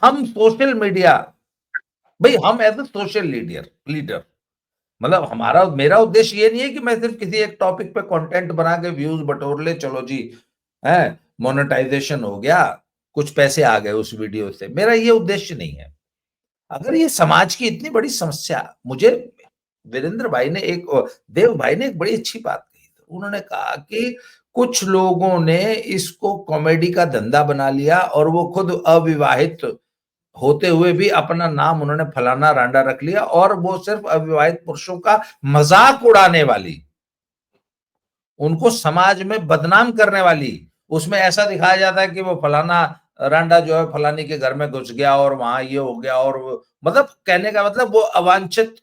हम सोशल मीडिया, भाई हम as a social leader leader, मतलब हमारा मेरा उद्देश्य ये नहीं है कि मैं सिर्फ किसी एक टॉपिक पे कंटेंट बना के व्यूज बटोर ले, चलो जी है मोनेटाइजेशन हो गया, कुछ पैसे आ गए उस वीडियो से, मेरा ये उद्देश्य नहीं है। अगर ये समाज की इतनी बड़ी समस्या, मुझे वीरेंद्र भाई ने एक, देव भाई ने एक बड़ी अच्छी बात कही थी, उन्होंने कहा कि कुछ लोगों ने इसको कॉमेडी का धंधा बना लिया और वो खुद अविवाहित होते हुए भी अपना नाम उन्होंने फलाना रांडा रख लिया, और वो सिर्फ अविवाहित पुरुषों का मजाक उड़ाने वाली, उनको समाज में बदनाम करने वाली, उसमें ऐसा दिखाया जाता है कि वो फलाना रांडा जो है फलानी के घर में घुस गया और वहां ये हो गया, और मतलब कहने का मतलब वो अवांछित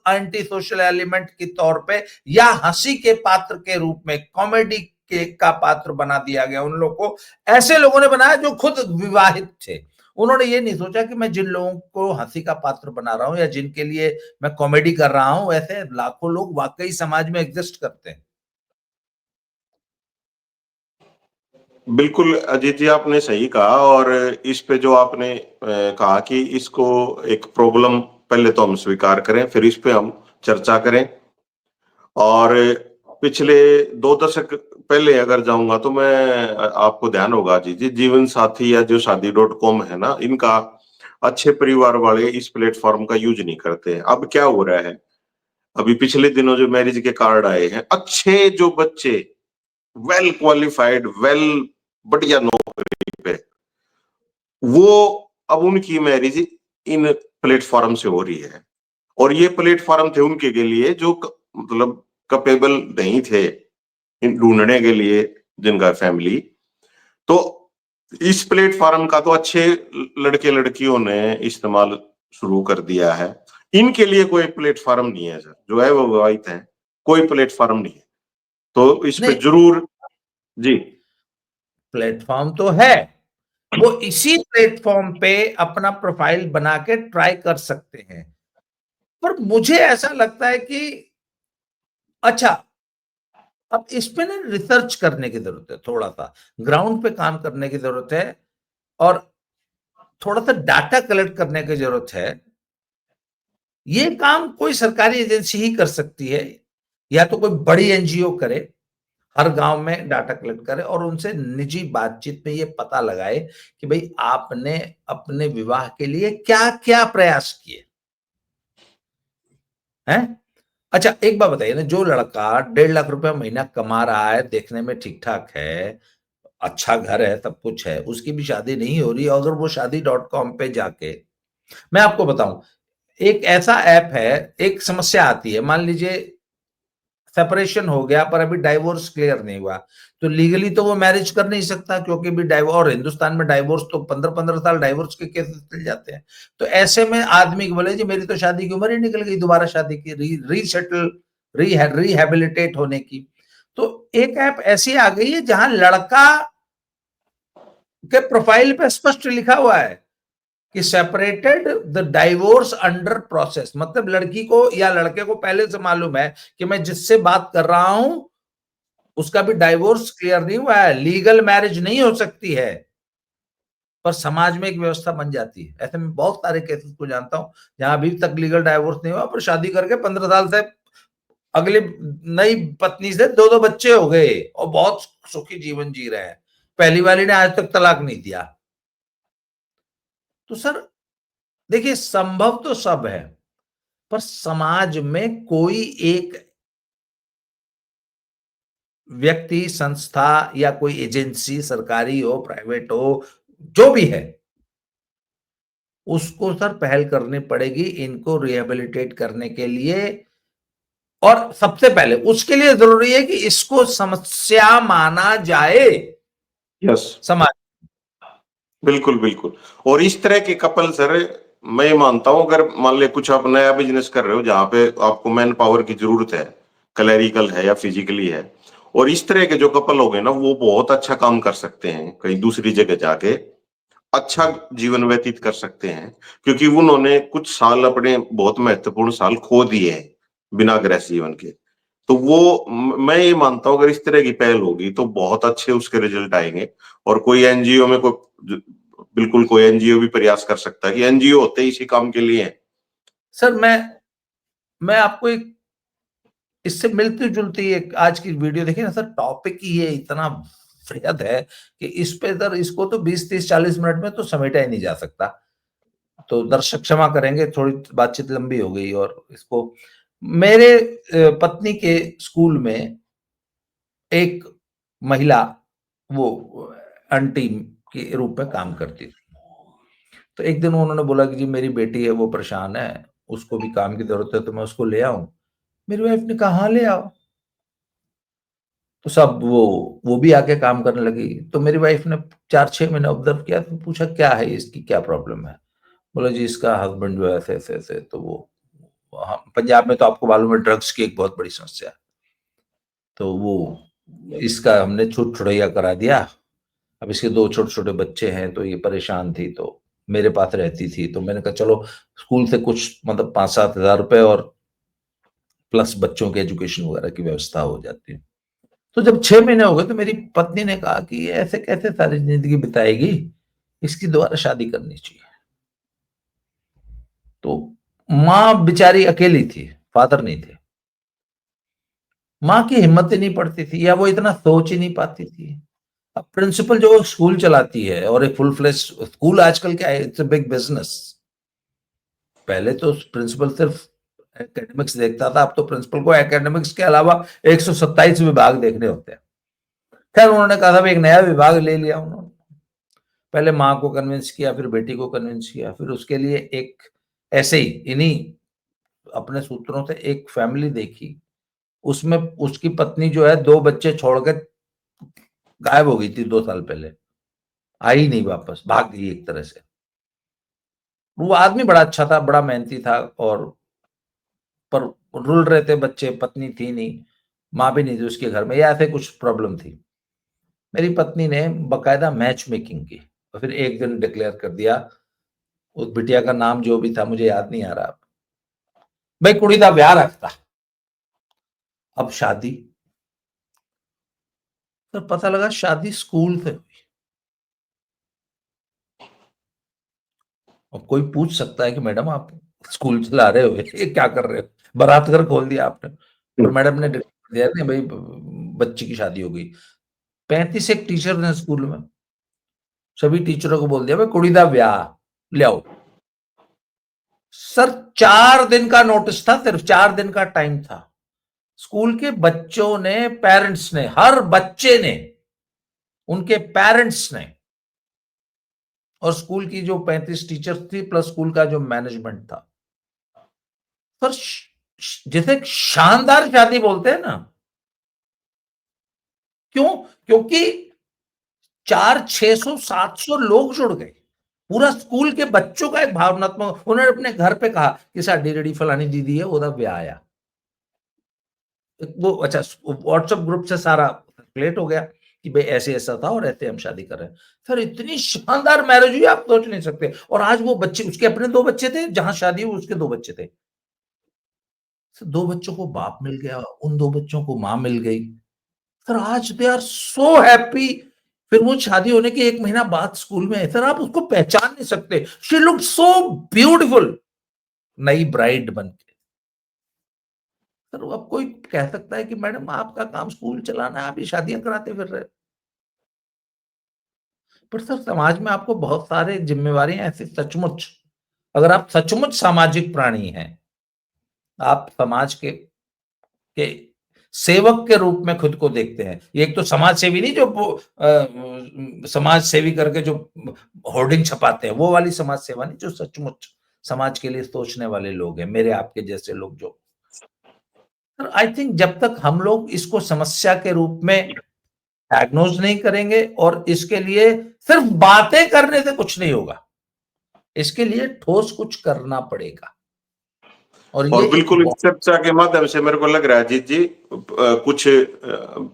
एंटी सोशल एलिमेंट के तौर पे या हंसी के पात्र के रूप में, कॉमेडी के का पात्र बना दिया गया उन लोगों को। ऐसे लोगों ने बनाया जो खुद विवाहित थे। उन्होंने ये नहीं सोचा कि मैं जिन लोगों को हंसी का पात्र बना रहा हूं या जिनके लिए मैं कॉमेडी कर रहा हूं, ऐसे लाखों लोग वाकई समाज में एग्जिस्ट करते हैं। बिल्कुल अजीत जी, आपने सही कहा। और इस पे जो आपने कहा कि इसको एक प्रॉब्लम पहले तो हम स्वीकार करें, फिर इस पे हम चर्चा करें। और पिछले 2 दशक पहले अगर जाऊंगा तो मैं, आपको ध्यान होगा अजीत जी, जीवन साथी या जो शादी.com है ना, इनका अच्छे परिवार वाले इस प्लेटफॉर्म का यूज नहीं करते। अब क्या हो रहा है, अभी पिछले दिनों जो मैरिज के कार्ड आए हैं, अच्छे जो बच्चे, वेल क्वालिफाइड, वेल बढ़िया नौकरी पे, वो अब उनकी मैरिज इन प्लेटफॉर्म से हो रही है। और ये प्लेटफॉर्म थे उनके के लिए जो मतलब कैपेबल नहीं थे ढूंढने के लिए, जिनका फैमिली। तो इस प्लेटफॉर्म का तो अच्छे लड़के लड़कियों ने इस्तेमाल शुरू कर दिया है। इनके लिए कोई प्लेटफॉर्म नहीं है सर, जो है वो विवाहित है, कोई प्लेटफॉर्म नहीं है। तो इस पे नहीं, जरूर जी। प्लेटफॉर्म तो है, वो इसी प्लेटफॉर्म पे अपना प्रोफाइल बना के ट्राई कर सकते हैं। पर मुझे ऐसा लगता है कि अच्छा, अब इस पे ना रिसर्च करने की जरूरत है, थोड़ा सा ग्राउंड पे काम करने की जरूरत है, और थोड़ा सा डाटा कलेक्ट करने की जरूरत है। ये काम कोई सरकारी एजेंसी ही कर सकती है, या तो कोई बड़ी एनजीओ करे, हर गांव में डाटा कलेक्ट करे और उनसे निजी बातचीत में ये पता लगाए कि भाई आपने अपने विवाह के लिए क्या क्या प्रयास किए हैं। अच्छा, एक बात बताइए ना, जो लड़का 1.5 लाख रुपया महीना कमा रहा है, देखने में ठीक ठाक है, अच्छा घर है, सब कुछ है, उसकी भी शादी नहीं हो रही, अगर वो शादी.com पे जाके, मैं आपको बताऊं, एक ऐसा ऐप है, एक समस्या आती है, मान लीजिए सेपरेशन हो गया पर अभी डाइवोर्स क्लियर नहीं हुआ, तो लीगली तो वो मैरिज कर नहीं सकता, क्योंकि भी डाइवोर्स, और हिंदुस्तान में डाइवोर्स तो 15-15 साल डाइवोर्स के केसेस चल जाते हैं। तो ऐसे में आदमी को बोले जी मेरी तो शादी की उम्र ही निकल गई, दोबारा शादी की रीसेटल रिहेबिलिटेट होने की। तो एक ऐप ऐसी आ गई है जहां लड़का के प्रोफाइल पे स्पष्ट लिखा हुआ है कि separated, the divorce under process, मतलब लड़की को या लड़के को पहले से मालूम है कि मैं जिससे बात कर रहा हूं उसका भी डाइवोर्स क्लियर नहीं हुआ है, लीगल मैरिज नहीं हो सकती है, पर समाज में एक व्यवस्था बन जाती है। ऐसे में बहुत सारे केसेस को जानता हूं जहां अभी तक लीगल डाइवोर्स नहीं हुआ, पर शादी करके 15 साल से अगली नई पत्नी से 2-2 बच्चे हो गए और बहुत सुखी जीवन जी रहे हैं। पहली वाली ने आज तक तलाक नहीं दिया। तो सर देखिए, संभव तो सब है, पर समाज में कोई एक व्यक्ति, संस्था या कोई एजेंसी, सरकारी हो प्राइवेट हो, जो भी है, उसको सर पहल करनी पड़ेगी इनको रिहेबिलिटेट करने के लिए। और सबसे पहले उसके लिए जरूरी है कि इसको समस्या माना जाए यस, समाज। बिल्कुल बिल्कुल। और इस तरह के कपल सर, मैं ये मानता हूं, अगर मान ले कुछ आप नया बिजनेस कर रहे हो जहां पे आपको मैन पावर की जरूरत है, क्लैरिकल है या फिजिकली है, और इस तरह के जो कपल हो गए ना, वो बहुत अच्छा काम कर सकते हैं कहीं दूसरी जगह जाके, अच्छा जीवन व्यतीत कर सकते हैं। क्योंकि उन्होंने कुछ साल, अपने बहुत महत्वपूर्ण साल खो दिए हैं बिना गृह जीवन के। तो वो मैं ये मानता हूं, अगर इस तरह की पहल होगी तो बहुत अच्छे उसके रिजल्ट आएंगे। और कोई एनजीओ में कोई, बिल्कुल कोई एनजीओ भी प्रयास कर सकता है, कि एनजीओ होते ही इसी काम के लिए हैं। सर मैं आपको एक इससे मिलती जुलती एक आज की वीडियो देखिए ना सर, टॉपिक ही ये इतना वृहद है कि इस पे सर, इसको तो 20-30-40 मिनट में तो समेटा ही नहीं जा सकता। तो दर्शक क्षमा करेंगे, थोड़ी बातचीत लंबी हो गई। और इसको, मेरे पत्नी के स्कूल में एक महिला, वो आंटी के रूप में काम करती थी। तो एक दिन उन्होंने बोला कि जी मेरी बेटी है, वो परेशान है, उसको भी काम की जरूरत है, तो मैं उसको ले आऊं। मेरी वाइफ ने कहा हाँ ले आओ। तो सब वो भी आके काम करने लगी। तो मेरी वाइफ ने 4-6 महीने ऑब्जर्व किया, तो पूछा क्या है, इसकी क्या प्रॉब्लम है? बोला जी इसका हस्बैंड जो है ऐसे-ऐसे। तो वो पंजाब में तो आपको मालूम है ड्रग्स की एक बहुत बड़ी समस्या है। तो वो इसका हमने छुट-छुड़ैया करा दिया। अब इसके 2 छोटे-छोटे बच्चे हैं, तो ये परेशान थी, तो मेरे पास रहती थी। तो मैंने कहा चलो स्कूल से कुछ मतलब 5-7 हज़ार रुपए और प्लस बच्चों के एजुकेशन वगैरह की व्यवस्था हो जाती है। तो जब 6 महीने हो गए तो मेरी पत्नी ने कहा कि ये ऐसे कैसे सारी ज़िंदगी बिताएगी? इसकी दोबारा शादी करनी चाहिए। तो माँ बेचारी अकेली थी, फादर नहीं थे। माँ की हिम्मत ही नहीं पड़ती थी या वो इतना सोच ही नहीं पाती थी। अब प्रिंसिपल जो स्कूल चलाती है और एक फुल फ्लेज स्कूल आजकल क्या है, इट्स अ बिग बिज़नेस। पहले तो प्रिंसिपल सिर्फ एकेडमिक्स देखता था, अब तो प्रिंसिपल को एकेडमिक्स के अलावा 127 विभाग देखने होते हैं। खैर उन्होंने कहा था एक नया विभाग ले लिया उन्होंने। पहले माँ को कन्विंस किया, फिर बेटी को कन्विंस किया, फिर उसके लिए एक ऐसे ही इन्हीं अपने सूत्रों से एक फैमिली देखी। उसमें उसकी पत्नी जो है 2 बच्चे छोड़ के गायब हो गई थी 2 साल पहले। आई नहीं वापस, भाग गई एक तरह से। वो आदमी बड़ा अच्छा था, बड़ा मेहनती था और पर रुल रहे थे बच्चे, पत्नी थी नहीं, माँ भी नहीं थी उसके घर में या ऐसे कुछ प्रॉब्लम थी। मेरी पत्नी ने बाकायदा मैच मेकिंग की और फिर एक दिन डिक्लेयर कर दिया, उस बिटिया का नाम जो भी था मुझे याद नहीं आ रहा। भाई कुड़ी दा ब्याह रखता, अब शादी। तो पता लगा शादी स्कूल से हुई। अब कोई पूछ सकता है कि मैडम आप स्कूल चला रहे हो, ये क्या कर रहे हो? बारात घर खोल दिया आपने। और मैडम ने डिक्लेयर दिया नहीं भाई बच्ची की शादी हो गई। 35 एक टीचर थे स्कूल में, सभी टीचरों को बोल दिया भाई कुड़ी दा ब्याह ले आओ। सर 4 दिन का नोटिस था, सिर्फ 4 दिन का टाइम था। स्कूल के बच्चों ने, पेरेंट्स ने, हर बच्चे ने, उनके पेरेंट्स ने और स्कूल की जो 35 टीचर्स थी प्लस स्कूल का जो मैनेजमेंट था, सर जिसे शानदार शादी बोलते हैं ना, क्यों? क्योंकि 400-600-700 लोग जुड़ गए। पूरा स्कूल के बच्चों का एक भावनात्मक, उन्होंने अपने घर पे कहा कि साडी जेडी फलानी दीदी है ओदा ब्याह आ। वो अच्छा व्हाट्सएप ग्रुप से सारा सर्कुलेट हो गया कि भाई ऐसे ऐसा था और ऐसे हम शादी कर रहे हैं। सर इतनी शानदार मैरिज हुई आप सोच नहीं सकते। और आज वो बच्चे, उसके अपने 2 बच्चे थे, जहां शादी हुई उसके 2 बच्चे थे। सर 2 बच्चों को बाप मिल गया, उन 2 बच्चों को माँ मिल गई। सर आज दे आर सो हैप्पी। फिर वो शादी होने के 1 महीना बाद स्कूल में है। सर आप उसको पहचान नहीं सकते। शी लुक्ड सो ब्यूटीफुल नई ब्राइड बन के। सर अब कोई कह सकता है कि मैडम आपका काम स्कूल चलाना है, आप ये शादियां कराते फिर रहे हो। पर सर समाज में आपको बहुत सारे जिम्मेवारियां ऐसी सचमुच, अगर आप सचमुच सामाजिक प्राणी हैं, आप समाज के सेवक के रूप में खुद को देखते हैं। ये एक तो समाज सेवी नहीं जो समाज सेवी करके जो होर्डिंग छपाते हैं, वो वाली समाज सेवा नहीं, जो सचमुच समाज के लिए सोचने वाले लोग हैं, मेरे आपके जैसे लोग जो। सर आई थिंक जब तक हम लोग इसको समस्या के रूप में डायग्नोज नहीं करेंगे और इसके लिए सिर्फ बातें करने से कुछ नहीं होगा, इसके लिए ठोस कुछ करना पड़ेगा। और ये और एक बिल्कुल इस चर्चा के माध्यम से मेरे को लग रहा है अजीत जी, कुछ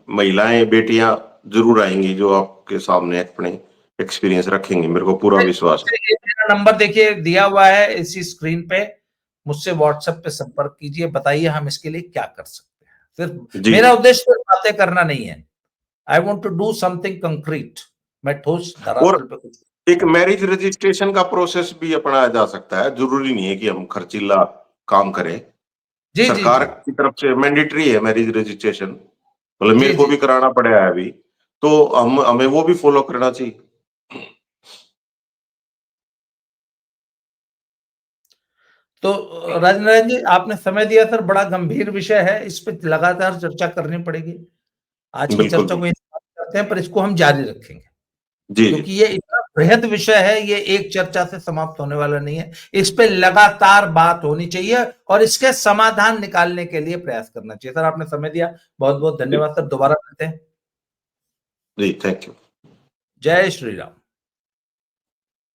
महिलाएं, बेटियां जरूर आएंगी जो आपके सामने अपने एक्सपीरियंस रखेंगे, मेरे को पूरा विश्वास है। मेरा नंबर देखिए दिया हुआ है इसी स्क्रीन पे, मुझसे व्हाट्सएप पे संपर्क कीजिए, बताइए हम इसके लिए क्या कर सकते हैं। सिर्फ जी मेरा जी। उद्देश्य सिर्फ बातें करना नहीं है, I want to do something concrete. मैं ठोस और धरातल पे कुछ। एक मैरिज रजिस्ट्रेशन का प्रोसेस भी अपनाया जा सकता है, जरूरी नहीं है कि हम खर्चीला काम करें। जी जी सरकार जी की तरफ से मैंडेटरी है मैरिज रजिस्ट्रेशन, मतलब जी मेरे को जी। भी कराना पड़ा है अभी, तो हम हमें वो भी फॉलो करना चाहिए। तो राजनारायण जी आपने समय दिया सर, बड़ा गंभीर विषय है, इस पे लगातार चर्चा करनी पड़ेगी। आज की बिल्कुल चर्चा को यहीं समाप्त करते हैं, पर इसको हम जारी रखेंगे जी जी। क्योंकि ये इतना बृहद विषय है ये, एक चर्चा से समाप्त होने वाला नहीं है, इस पे लगातार बात होनी चाहिए और इसके समाधान निकालने के लिए प्रयास करना चाहिए। सर आपने समय दिया, बहुत बहुत धन्यवाद सर, दोबारा मिलते हैं। जी, थैंक यू। जय श्री राम।